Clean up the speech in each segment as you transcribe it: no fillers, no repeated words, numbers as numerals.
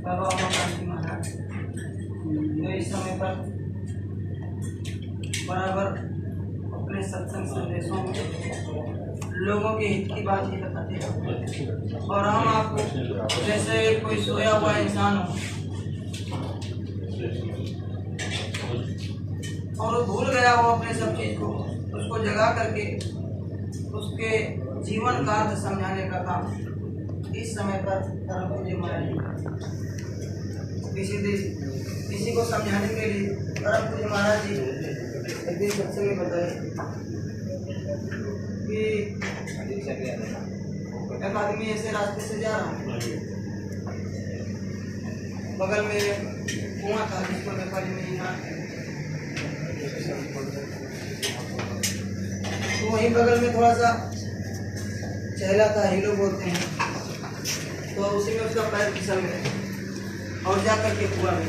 बाबा अमरकांत जी महाराज जो इस समय पर बराबर अपने सत्संग संदेशों में लोगों के हित की बात ही बताते हैं। और हम आपको जैसे कोई सोया हुआ इंसान हो और वो भूल गया हो अपने सब चीज को, उसको जगा करके उसके जीवन का अर्थ समझाने का काम इस समय पर परम पूज्य महाराज किसी को समझाने के लिए परम पूज्य महाराज जी एक दिन सत्संग में बताए कि एक आदमी ऐसे रास्ते से जा रहा है, बगल में कुआं था जिसको नेपाली में इनार, तो वहीं बगल में थोड़ा सा चहला था, हिलो बोलते हैं, तो उसी में उसका पैर फिसल गया और जा करके कुआं में,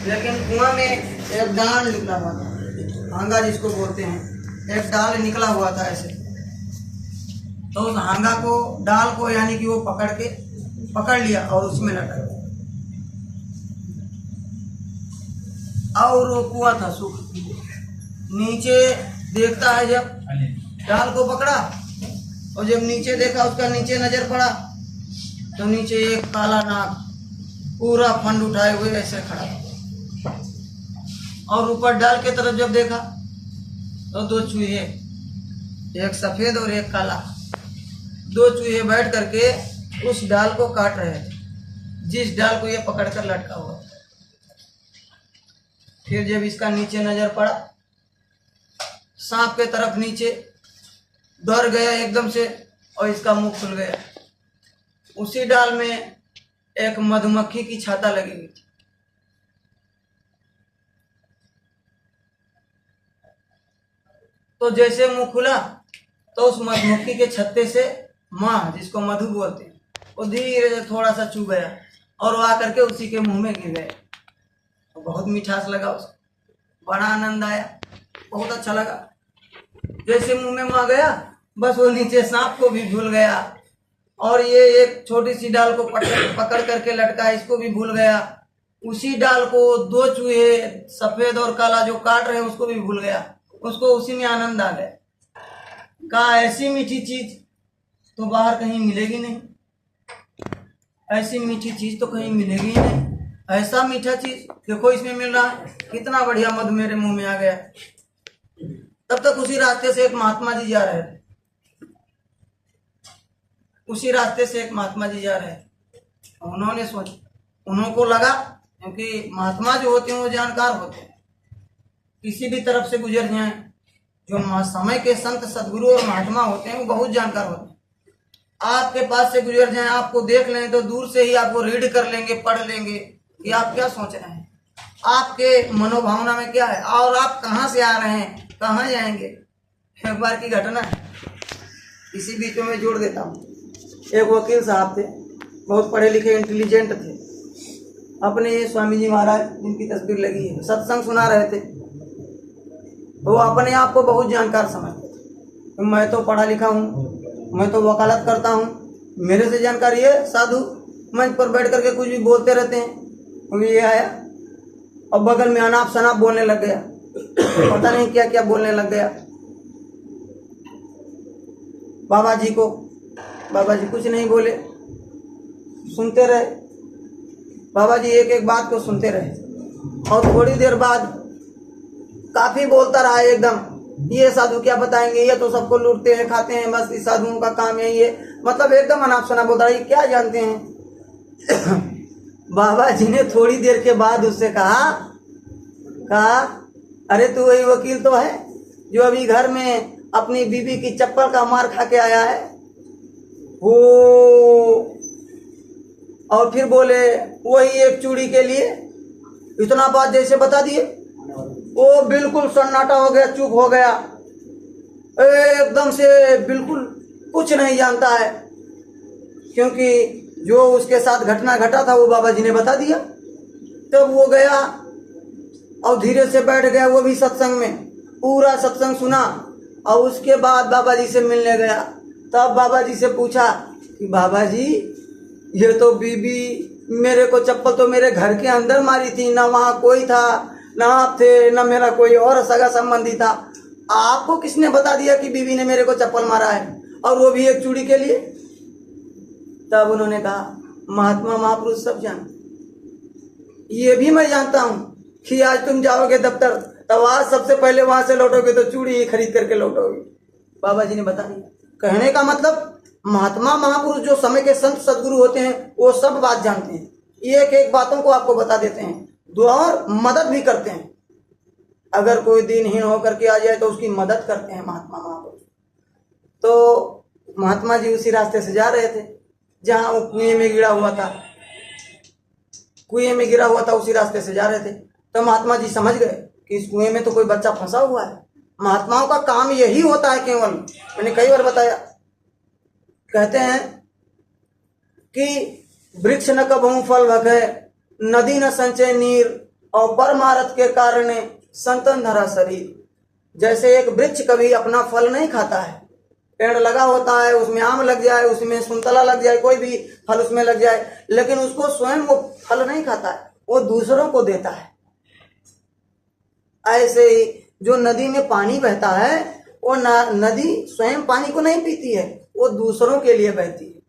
लेकिन कुआं में एक डाल निकला हुआ था, हांगा जिसको बोलते हैं, एक डाल निकला हुआ था ऐसे। तो उस हांगा को, डाल को यानी कि वो पकड़ लिया और उसमें लटक गया। और वो कुआं था सूखा, नीचे देखता है, जब डाल को पकड़ा और जब नीचे देखा, उसका नीचे नजर पड़ा तो नीचे एक काला नाग पूरा फंड उठाए हुए ऐसे खड़ा था। और ऊपर डाल के तरफ जब देखा तो दो चूहे, एक सफेद और एक काला, दो चूहे बैठ करके उस डाल को काट रहे थे, जिस डाल को ये पकड़कर लटका हुआ। फिर जब इसका नीचे नजर पड़ा, सांप के तरफ नीचे डर गया एकदम से और इसका मुंह खुल गया। उसी डाल में एक मधुमक्खी की छाता लगी हुई थी। तो जैसे मुंह खुला तो उस मधुमक्खी के छत्ते से माँ, जिसको मधु बोलते हैं, वो धीरे से थोड़ा सा चू गया और वो आकर के उसी के मुंह में गिर गया। तो बहुत मिठास लगा उसको, बड़ा आनंद आया, बहुत अच्छा लगा। जैसे मुंह में माँ गया, बस वो नीचे सांप को भी भूल गया और ये एक छोटी सी डाल को पकड़ करके लटका, इसको भी भूल गया। उसी डाल को दो चूहे सफेद और काला जो काट रहे उसको भी भूल गया, उसको उसी में आनंद आ गया। कहा ऐसी मीठी चीज तो बाहर कहीं मिलेगी नहीं, ऐसी मीठी चीज तो कहीं मिलेगी ही नहीं। ऐसा मीठा चीज देखो इसमें मिल रहा है, कितना बढ़िया मधु मेरे मुंह में आ गया। तब तक उसी रास्ते से एक महात्मा जी जा रहे थे, उसी रास्ते से एक महात्मा जी जा रहे थे। उन्होंने उनको लगा, क्योंकि महात्मा जो होते हैं वो जानकार होते हैं, किसी भी तरफ से गुजर जाए, जो समय के संत सदगुरु और महात्मा होते हैं वो बहुत जानकार होते हैं। आपके पास से गुजर जाए, आपको देख लें तो दूर से ही आपको रीड कर लेंगे, पढ़ लेंगे कि आप क्या सोच रहे हैं, आपके मनोभावना में क्या है और आप कहाँ से आ रहे हैं, कहाँ जाएंगे। एक बार की घटना है, इसी बीच में जोड़ देता हूँ। एक वकील साहब थे, बहुत पढ़े लिखे इंटेलिजेंट थे, अपने ये स्वामी जी महाराज जिनकी तस्वीर लगी है, सत्संग सुना रहे थे। वो अपने आप को बहुत जानकार समझते थे। मैं तो पढ़ा लिखा हूँ, मैं तो वकालत करता हूँ, मेरे से जानकारी है। साधु मंच पर बैठ करके कुछ भी बोलते रहते हैं। ये आया और बगल में अनाप शनाप बोलने लग गया, पता नहीं क्या क्या बोलने लग गया। बाबा जी कुछ नहीं बोले, सुनते रहे। बाबा जी एक एक बात को सुनते रहे और थोड़ी देर बाद काफी बोलता रहा एकदम, ये साधु क्या बताएंगे, ये तो सबको लूटते हैं, खाते हैं, बस इस साधुओं का काम यही है। मतलब एकदम अनाप शनाप बोलता रहा, ये क्या जानते हैं। बाबा जी ने थोड़ी देर के बाद उससे कहा अरे तू वही वकील तो है जो अभी घर में अपनी बीबी की चप्पल का मार खा के आया है। वो और फिर बोले वही एक चूड़ी के लिए इतना बात जैसे बता दिए। वो बिल्कुल सन्नाटा हो गया, चुप हो गया, एकदम से बिल्कुल कुछ नहीं जानता है, क्योंकि जो उसके साथ घटना घटा था वो बाबा जी ने बता दिया। तब वो गया और धीरे से बैठ गया, वो भी सत्संग में, पूरा सत्संग सुना और उसके बाद बाबा जी से मिलने गया। तब बाबा जी से पूछा कि बाबा जी ये तो बीबी मेरे को चप्पल तो मेरे घर के अंदर मारी थी, ना वहाँ कोई था, ना आप थे, ना मेरा कोई और सगा संबंधी था। आपको किसने बता दिया कि बीवी ने मेरे को चप्पल मारा है, और वो भी एक चूड़ी के लिए? तब उन्होंने कहा, महात्मा महापुरुष सब जानते, ये भी मैं जानता हूं कि आज तुम जाओगे दफ्तर, तब आज सबसे पहले वहां से लौटोगे तो चूड़ी ही खरीद करके लौटोगे। बाबा जी ने बता दिया। कहने का मतलब महात्मा महापुरुष जो समय के संत सदगुरु होते हैं वो सब बात जानते हैं, एक एक बातों को आपको बता देते हैं, दुआ और मदद भी करते हैं। अगर कोई दीनहीन होकर के आ जाए तो उसकी मदद करते हैं महात्मा महापुरुष। तो महात्मा जी उसी रास्ते से जा रहे थे जहां वो कुएं में गिरा हुआ था, कुएं में गिरा हुआ था, उसी रास्ते से जा रहे थे। तो महात्मा जी समझ गए कि इस कुएं में तो कोई बच्चा फंसा हुआ है। महात्माओं का काम यही होता है केवल, मैंने कई बार बताया। कहते हैं कि वृक्ष न कबहू फल भगे, नदी न संचय नीर, और परमारथ के कारण संतन धरा शरीर। जैसे एक वृक्ष कभी अपना फल नहीं खाता है, पेड़ लगा होता है, उसमें आम लग जाए, उसमें संतरा लग जाए, कोई भी फल उसमें लग जाए, लेकिन उसको स्वयं वो फल नहीं खाता है, वो दूसरों को देता है। ऐसे ही जो नदी में पानी बहता है वो नदी स्वयं पानी को नहीं पीती है, वो दूसरों के लिए बहती है,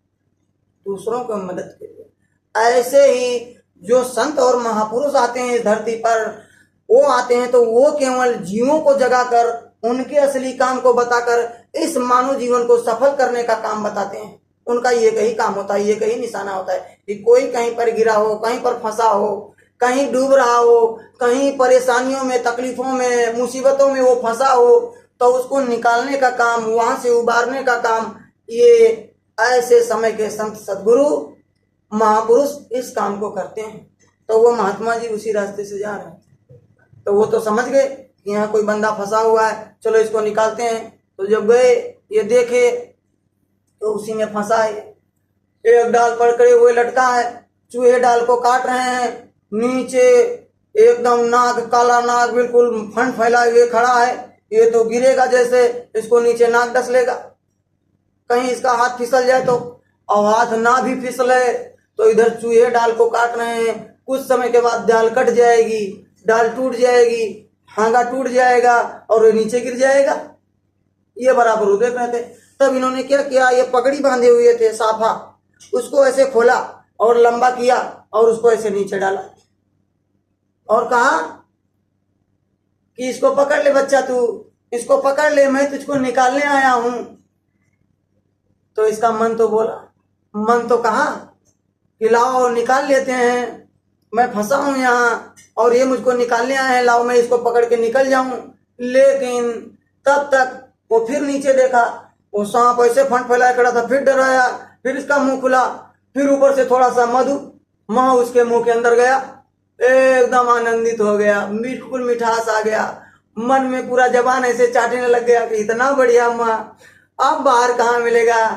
दूसरों को मदद के लिए। ऐसे ही जो संत और महापुरुष आते हैं इस धरती पर, वो आते हैं तो वो केवल जीवों को जगाकर उनके असली काम को बताकर इस मानव जीवन को सफल करने का काम बताते हैं। उनका ये कहीं काम होता है, ये कहीं निशाना होता है कि कोई कहीं पर गिरा हो, कहीं पर फंसा हो, कहीं डूब रहा हो, कहीं परेशानियों में, तकलीफों में, मुसीबतों में वो फंसा हो, तो उसको निकालने का काम, वहां से उबारने का काम, ये ऐसे समय के संत सदगुरु महापुरुष इस काम को करते हैं। तो वो महात्मा जी उसी रास्ते से जा रहे हैं, तो वो तो समझ गए कि यहाँ कोई बंदा फंसा हुआ है, चलो इसको निकालते हैं। तो जब गए, ये देखे तो उसी में फंसा है, एक डाल पकड़े हुए लटका है, चूहे डाल को काट रहे हैं, नीचे एकदम नाग, काला नाग बिल्कुल फंड फैलाए हुए खड़ा है। ये तो गिरेगा, जैसे इसको नीचे नाग डस लेगा, कहीं इसका हाथ फिसल जाए तो, और हाथ ना भी फिसले तो इधर चूहे डाल को काट रहे हैं। कुछ समय के बाद डाल कट जाएगी, डाल टूट जाएगी, हांगा टूट जाएगा और नीचे गिर जाएगा। ये बराबर वो देख रहे थे। तब इन्होंने क्या किया, ये पगड़ी बांधे हुए थे साफा, उसको ऐसे खोला और लंबा किया और उसको ऐसे नीचे डाला और कहा कि इसको पकड़ ले बच्चा, तू इसको पकड़ ले, मैं तुझको निकालने आया हूं। तो इसका मन तो बोला, मन तो कहा कि लाओ निकाल लेते हैं, मैं फंसा हूं यहाँ और ये मुझको निकालने आए हैं, लाओ मैं इसको पकड़ के निकल जाऊं। लेकिन तब तक वो फिर नीचे देखा, वो सांप ऐसे फंड फैलाया खड़ा था, फिर डराया, फिर इसका मुंह खुला, फिर ऊपर से थोड़ा सा मधु माँ उसके मुंह के अंदर गया, एकदम आनंदित हो गया, बिल्कुल मिठास आ गया, मन में पूरा जबान ऐसे चाटने लग गया कि इतना बढ़िया माँ, अब बाहर कहाँ मिलेगा।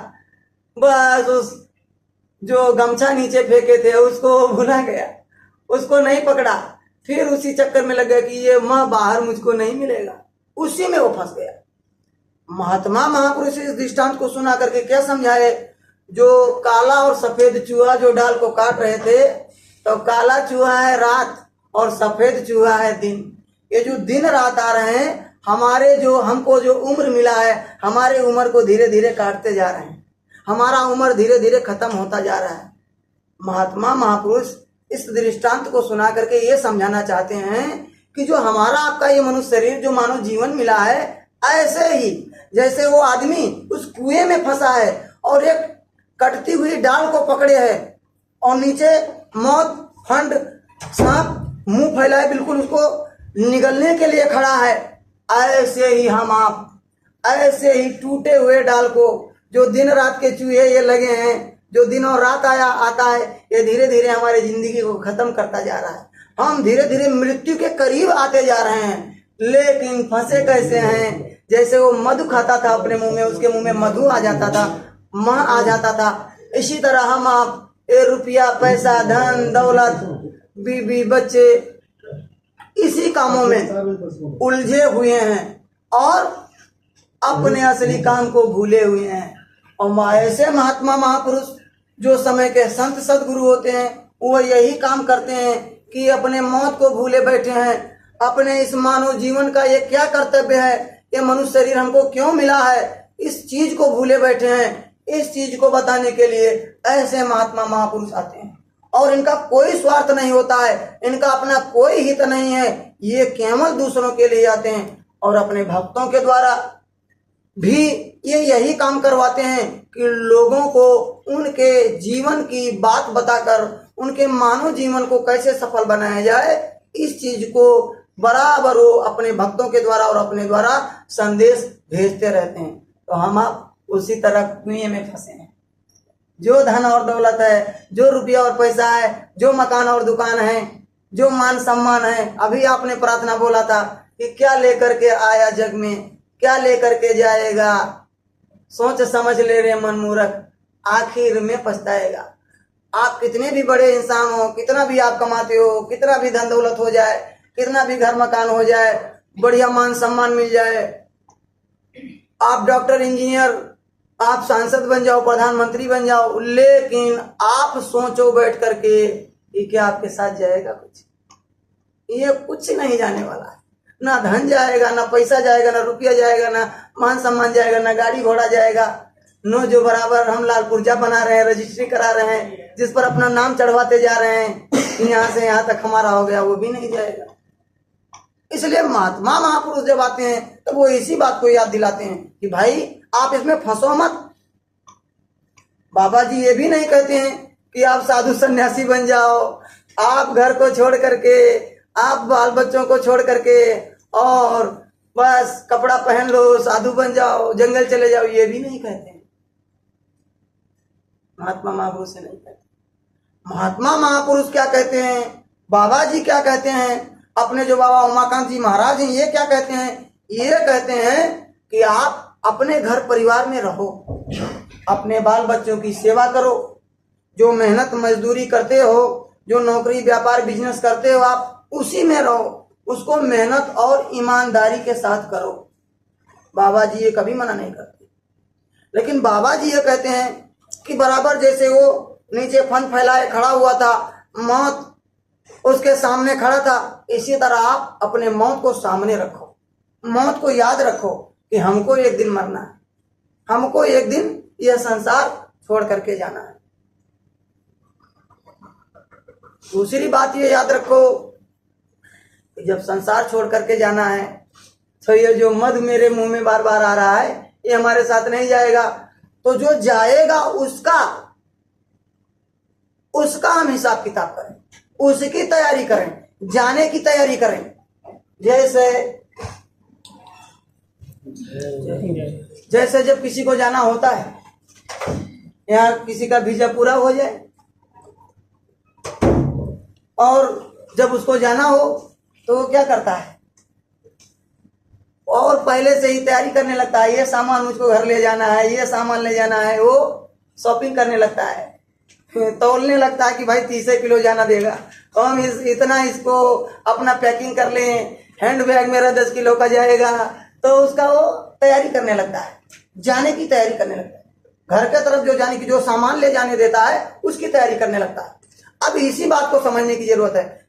बस उस जो गमछा नीचे फेंके थे उसको भुला गया, उसको नहीं पकड़ा, फिर उसी चक्कर में लग गया कि ये माँ बाहर मुझको नहीं मिलेगा, उसी में वो फंस गया। महात्मा महापुरुष इस दृष्टांत को सुना करके क्या समझाए, जो काला और सफेद चूहा जो डाल को काट रहे थे, तो काला चूहा है रात और सफेद चूहा है दिन। ये जो दिन रात आ रहे हैं, हमारे जो हमको जो उम्र मिला है, हमारे उम्र को धीरे धीरे काटते जा रहे हैं, हमारा उम्र धीरे धीरे खत्म होता जा रहा है। महात्मा महापुरुष इस दृष्टांत को सुना करके ये समझाना चाहते हैं कि जो हमारा आपका ये मनुष्य शरीर, जो मानव जीवन मिला है, ऐसे ही जैसे वो आदमी उस कुएं में फंसा है और एक कटती हुई डाल को पकड़े है और नीचे मौत, फंड, सांप मुंह फैलाए बिल्कुल उसको निगलने के लिए खड़ा है, ऐसे ही हम आप, ऐसे ही टूटे हुए डाल को, जो दिन रात के चूहे ये लगे हैं, जो दिन और रात आता है, ये धीरे धीरे हमारी जिंदगी को खत्म करता जा रहा है। हम धीरे धीरे मृत्यु के करीब आते जा रहे हैं, लेकिन फंसे कैसे हैं, जैसे वो मधु खाता था अपने मुंह में, उसके मुंह में मधु आ जाता था, माँ आ जाता था, इसी तरह हम आप ये रुपया, पैसा, धन दौलत, बीबी, बच्चे, इसी कामों में उलझे हुए हैं और अपने असली काम को भूले हुए हैं। और ऐसे महात्मा महापुरुष जो समय के संत सदगुरु होते हैं, वो यही काम करते हैं कि अपने मौत को भूले बैठे हैं। अपने इस मानव जीवन का ये क्या कर्तव्य है, ये मनुष्य शरीर हमको क्यों मिला है, इस चीज को भूले बैठे हैं। इस चीज को बताने के लिए ऐसे महात्मा महापुरुष आते हैं और इनका कोई स्वार्थ नहीं होता है, इनका अपना कोई हित नहीं है। ये केवल दूसरों के लिए आते हैं और अपने भक्तों के द्वारा भी ये यही काम करवाते हैं कि लोगों को उनके जीवन की बात बताकर उनके मानव जीवन को कैसे सफल बनाया जाए, इस चीज को बराबर वो अपने भक्तों के द्वारा और अपने द्वारा संदेश भेजते रहते हैं। तो हम आप उसी तरह कुएं में फंसे हैं। जो धन और दौलत है, जो रुपया और पैसा है, जो मकान और दुकान है, जो मान सम्मान है, अभी आपने प्रार्थना बोला था कि क्या लेकर के आया जग में, क्या लेकर के जाएगा, सोच समझ ले रे मन मूर्ख, आखिर में पछताएगा। आप कितने भी बड़े इंसान हो, कितना भी आप कमाते हो, कितना भी धन दौलत हो जाए, कितना भी घर मकान हो जाए, बढ़िया मान सम्मान मिल जाए, आप डॉक्टर इंजीनियर, आप सांसद बन जाओ, प्रधानमंत्री बन जाओ, लेकिन आप सोचो बैठ करके कि क्या आपके साथ जाएगा कुछ? ये कुछ नहीं जाने वाला है। ना धन जाएगा, ना पैसा जाएगा, ना रुपया जाएगा, ना मान सम्मान जाएगा, ना गाड़ी घोड़ा जाएगा। नो जो बराबर हम लाल पुर्जा बना रहे हैं, रजिस्ट्री करा रहे हैं, जिस पर अपना नाम चढ़वाते जा रहे हैं, यहाँ से यहाँ तक हमारा हो गया, वो भी नहीं जाएगा। इसलिए महात्मा महापुरुष जब आते हैं तो वो इसी बात को याद दिलाते हैं कि भाई आप इसमें फंसो मत। बाबा जी ये भी नहीं कहते हैं कि आप साधु सन्यासी बन जाओ, आप घर को छोड़ करके, आप बाल बच्चों को छोड़ करके और बस कपड़ा पहन लो, साधु बन जाओ, जंगल चले जाओ, ये भी नहीं कहते हैं। महात्मा महापुरुष से नहीं कहते। महात्मा महापुरुष क्या कहते हैं, बाबा जी क्या कहते हैं, अपने जो बाबा उमाकांत जी महाराज हैं ये क्या कहते हैं? ये कहते हैं कि आप अपने घर परिवार में रहो, अपने बाल बच्चों की सेवा करो, जो मेहनत मजदूरी करते हो, जो नौकरी व्यापार बिजनेस करते हो, आप उसी में रहो, उसको मेहनत और ईमानदारी के साथ करो। बाबा जी ये कभी मना नहीं करते। लेकिन बाबा जी ये कहते हैं कि बराबर जैसे वो नीचे फन फैलाए खड़ा हुआ था, मौत उसके सामने खड़ा था, इसी तरह आप अपने मौत को सामने रखो, मौत को याद रखो कि हमको एक दिन मरना है, हमको एक दिन यह संसार छोड़ करके जाना है। दूसरी बात ये याद रखो कि जब संसार छोड़ करके जाना है तो ये जो मद मेरे मुंह में बार बार आ रहा है ये हमारे साथ नहीं जाएगा। तो जो जाएगा उसका हम हिसाब किताब करें, उसकी तैयारी करें, जाने की तैयारी करें। जैसे जब किसी को जाना होता है, यहाँ किसी का वीजा पूरा हो जाए और जब उसको जाना हो तो वो क्या करता है, और पहले से ही तैयारी करने लगता है, ये सामान मुझको घर ले जाना है, ये सामान ले जाना है, वो शॉपिंग करने लगता है, तौलने लगता है कि भाई 30 किलो जाना देगा, तो हम इतना इसको अपना पैकिंग कर लें, हैंड बैग मेरा 10 किलो का जाएगा, तो उसका वो तैयारी करने लगता है, जाने की तैयारी करने लगता है, घर के तरफ जो जाने की, जो सामान ले जाने देता है उसकी तैयारी करने लगता है। अब इसी बात को समझने की जरूरत है।